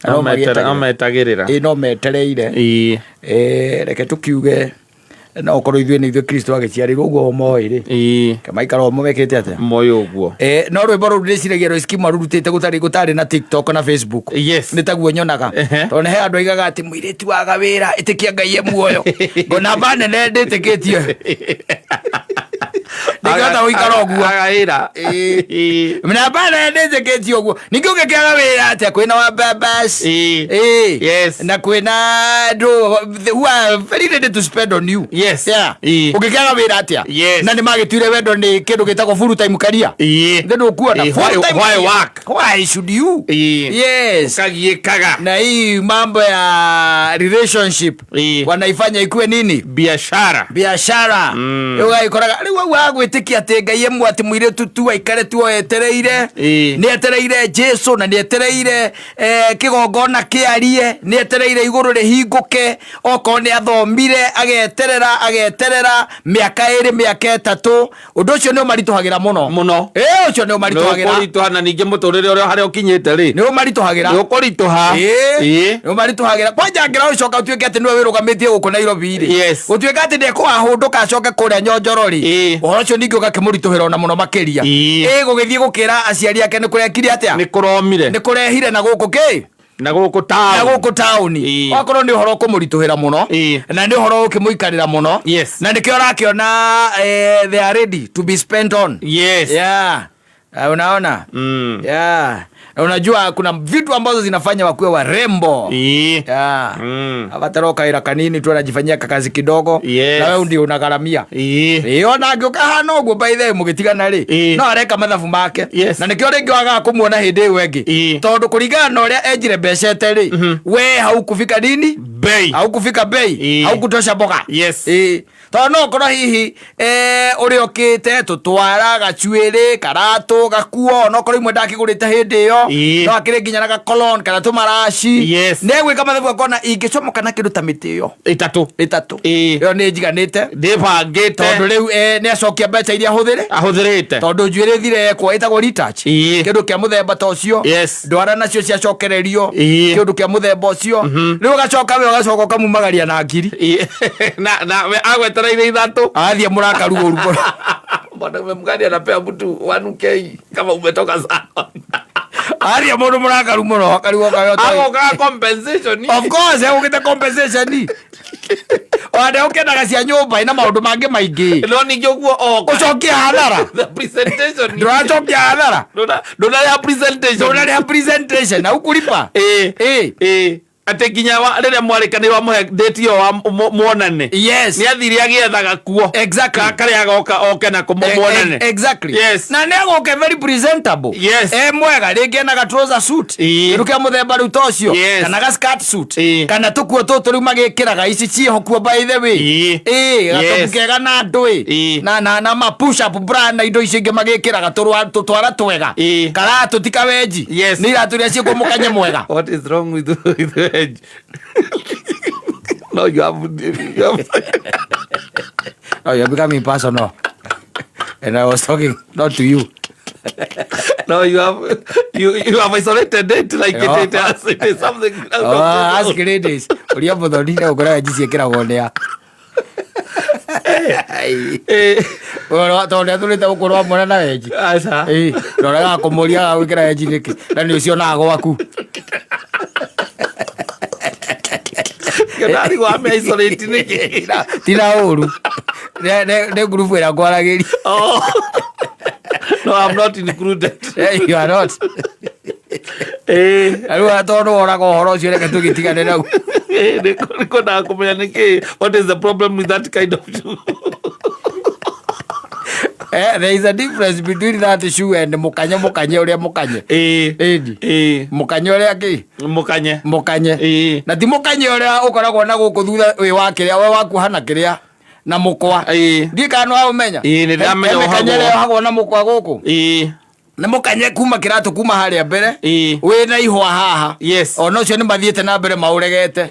ametagirira no metereire reke tukiuge no okorwo ithuĩ nĩ ithuĩ Kristo agĩciarirwo ũguo moĩ-rĩ kamaikara o mekĩte atĩa moĩ ũguo no rwĩmbo rũu ndĩciragia Royce rũrutĩte gũtarĩ na TikTok na Facebook nĩ taguo nyonaga tondũ nĩ he andũ aigaga atĩ mũirĩtu waga wĩra ĩtĩkia Ngai e muoyo ngo namba nene ndĩtĩkĩtio nĩkĩhota gũikara ũguo agawĩra namba nene ndĩtĩkĩtio ũguo ningĩ ũngĩkĩaga wĩra atĩa kwĩna wa Babas na kwĩna andũ who are very ready to spend on you ũngĩkĩaga wĩra atĩa na nĩ magĩtuire wendo nĩ kĩndũ gĩtagwo full time career then ũkuona why should you ukagiĩkaga na hii mambo ya relationship wanaifanya ikuwe nini biashara ũgagĩkoraga rĩu au agwĩtĩkia atĩ Ngai ĩmwe atĩ mũirĩtu tu aikare tu etereire nĩ etereire Jesu na nĩ etereire kĩgongona kĩarie nĩ etereire igũrũ rĩhingũke okorwo nĩ athomire ageterera mĩaka 2 mĩaka 3 ũndũ ũcio nĩ ũmaritũhagĩra mũno ũcio nĩ ũmaritũhagĩra ũkũritũha na ningĩ mũtũrĩre ũrĩa harĩa ũkinyĩte rĩ nĩ ũmaritũhagĩra nĩ ũkũritũha nĩ ũmaritũhagĩra kwanja ngĩra ũcoka ũtuĩke atĩ nĩwe wĩrũgamĩtie gũkũ Nairobi rĩ ũtuĩka atĩ ndekũhahũndũka acoke kũrĩa Nyonjoro rĩ ũhoro ũcio ningĩ ũgakĩmũritũhĩra ona mũno makĩria gũgĩthiĩ gũkĩra aciari ake nĩ kũrekire atĩa nĩ kũrehire na gũkũ kĩ na gũkũ taũni wakorwo nĩ ũhoro ũkũmũritũhĩra mũno na nĩ ũhoro ũkĩmũikarĩra mũno na nĩkĩo ũrakĩona they are ready to be spent on unaona unajua kuna vitu ambazo zinafanya wakuwe warembo avataroka ira kanini tu anajifanyia kazi kidogo na wewe ndio unagharamia ona angĩũka hana ũguo by the way mũgĩtigana rĩ no areka mathabu make na nĩkĩo rĩngĩ wagaga kũmuona hĩndĩ ĩyo ĩngĩ tondũ kũringana na ũrĩa enjire mbecete rĩ we haukufika nini haukufika bei haukutosha mboga tondũ no ũkorwo hihi ũrĩa ũkĩte tũtwara gacuĩrĩ karatũ gakuo no ũkorwo imwe ndakĩgũrĩte hĩndĩ ĩyo no akĩrĩ nginya na gakolon kana tũmaraci nĩ egwĩka mathabu akona ingĩcomoka na kĩndũ ta mĩtĩ ĩyo ĩtatũ ĩyo nĩ njiganĩte ndĩbangĩte tondũ rĩu nĩ acokia mbeca iria ahũthĩrĩte tondũ njuĩrĩ thire ekwo ĩtagwo retouch kĩndũ kĩa mũthemba ta ũcio ndwara nacio ciacokererio kĩndũ kĩa mũthemba ũcio rĩu ũgacoka we ũgacoka ũkamumagaria na ngiri na agwetereire ithatũ athiĩ mũrakaru ũru mwanaume mgani anapea mtu 1K kama umetoka sana aria mũndũ mũrakaru mũno akarigwo agoka compensation of course egũgĩte compensation ode ũkenaga cia nyũmba ina maũndũ mangĩ maingĩ no ningĩ ũguo ũcokia hathara presentation ndũracokia hathara ndũnarĩa presentation na ukulipa ate nginya rĩrĩa mwarĩkanĩirwo wamũhe date iyo wa muonane nĩ athire agĩethaga kuo karĩa agoka oke na muonane na nĩ agũke very presentable mwega rĩngĩ na trouser suit kĩndũ kĩa mũthemba rĩu ta ũcio kana ga skirt suit kana tũkuo tũtũ rĩu magĩkĩraga ici ciĩho kuo by the way gatobu kega na ndũĩ na ma push up bra na indo icio ingĩ magĩkĩraga tũtwara twega karatũ ti kawenji nĩ iratũ iria ciĩkwo mũkanye mwega. What is wrong with no, you have no, you're becoming personal. And I was talking not to you. No, you have isolated it like it is something. Ask it is. Uria bodonina ukora jisi ekiragwo nĩa. Tondũ nĩatũrĩte gũkorwo mwana na wenji. Aca. Ndoraga kũmũria gwĩkĩra wenji nĩkĩ na nĩ ũcionaga gwaku. Nari wa me isolate niki tina uru ne group ĩrĩa ngwaragĩria. No, I'm not included. You are not. Arua tondũ oraga ũhoro ũcio reke tũgĩtigane naguo. Nĩkũ na kũmenya nĩkĩ what is the problem with that kind of shoe? There is a difference between that shoe and mukanye uria mukanye. Mukanye uria ki? Mukanye. Na ti mukanye uria ukoragwo na guku thutha wi wa kiria we waku hana kiria na mukwa. Ndikano wa umenya. Nĩ ndamenya mukanye hagwo na mukwa guku. Na mukanye kuma kiratu kuma haria mbere. We na ihwa haha. Ono cio nĩ mathiĩte na mbere mauregete.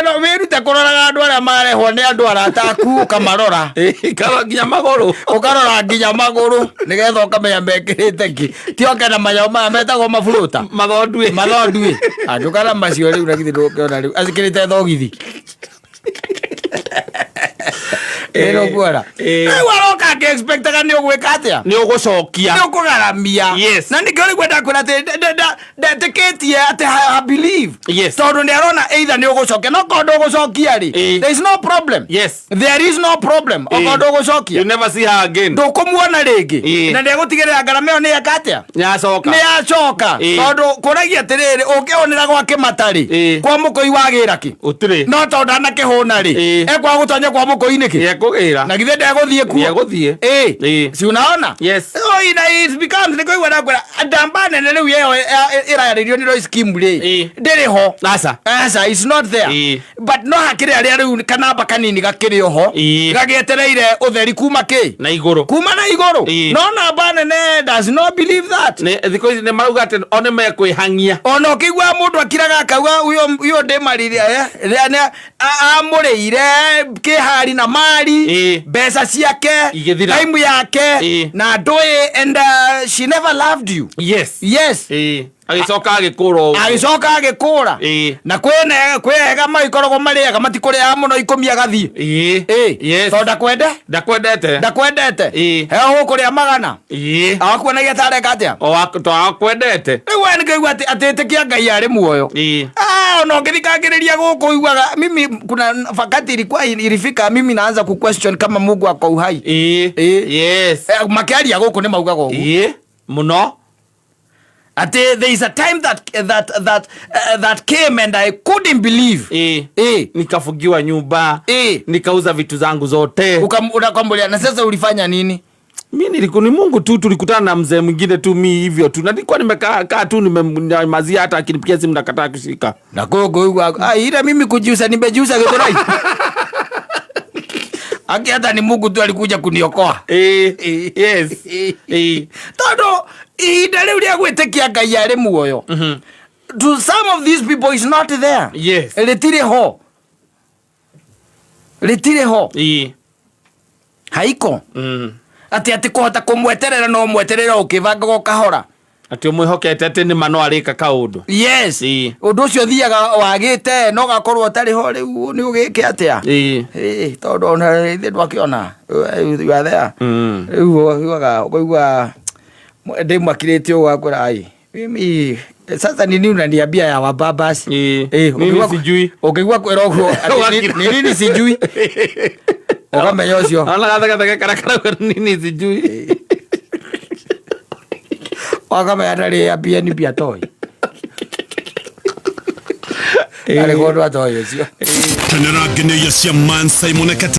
no wirute kurora andu aria marehwo ni andu arataku ukamarora karora nginya maguru ukarora nginya maguru nigetha ukamenya mekirite ki tioke na manyao maya metagwo maburuta mathondui andu kana macio riu nagithi ndukiona riu acikirite thogithi ero kwara waroka ke expectaga ni ugwika atia ni ugucokia ni ukugaramia na nikio ri kwenda kwira dedicated ati I believe tondu ni arona either ni ugucokia no kondo ugucokia ri there is no problem there is no problem okondo ugucokia you never see her again ndukumuona ringi na ndigutigirira ngaramio ni akatia ni acoka tondu kuragia tiriri ukionera gwake matari kwa mukoi wagira ki utiri no tondu anakihuna ri ekwa gutonya kwa mukoi niki kugira na githe ndegũthiĩ kuo ndegũthiĩ si unaona ina it becomes niko igwa nakwira ndamba nene rĩu yeyo ĩrarĩrio nĩ Royce Kimble ndĩrĩ ho asa it's not there but no hakĩrĩ arĩa rĩu kanamba kanini gakĩrĩ oho gagĩetereire ũtheri kuma kĩ na igũrũ kuma na igũrũ no namba nene does not believe that thikũ ici nĩ marauga atĩ one mekwĩhang'ia ona ũkĩigua mũndũ akiraga akauga uyo ndĩmarire amũrĩire kĩhari na mari besa ciake time yake na ndũĩ and she never loved you agicoka agikura na kwega maikoragwo mariaga matikuriaga muno ikomiaga thii to ndakwendete he ukuria magana akuonagia tareka atia to akwendete riu we nikaigua atiitikia Ngai ari muoyo ona ungithikagiriria guku iguaga mimi kuna wakati ilifika mimi naanza ku question kama Mungu ako uhai makiaria guku ni maugaga uguo muno ati there is a time that came and I couldn't believe nikafungiwa nyumba nikauza vitu zangu zote unakombolia na sasa ulifanya nini? Mimi ni Mungu tu, tulikutana na mzee mwingine tu mimi hivyo tu. Na nilikuwa nimekaa tu nimemazia, hata akinipigia simu nakataa kushika. Na gogo ila mimi kujiusa nimejiusa getorai. Aki hata ni Mungu tu alikuja kuniokoa. Yes. Todo idale ulia gwetekia Ngai ari muoyo. To some of these people is not there. Yes. Letire ho. Haiko. Ati kuhota kumweterera no mweterera ukivanga gokahora. Ati umwihokete ati ni mano arika kaundu. Yes. Undu ucio thiaga wagite no gakorwo tari ho riu ni ugike atia. Todo na ithe ndwakiona. You are there. Riu ugaga ndimakirite ugakora ai. Mimi sasa ni nini unaniambia ya wababas? Mimi sijui. Ukigwa kwera ugo ni nini sijui. Okamenya ucio. Ona gathaga karakara nini sijui. Okamenya ndari ambia ni bia toy. Ale godwa toy ucio. Tanera gene ya Mansai Monekati.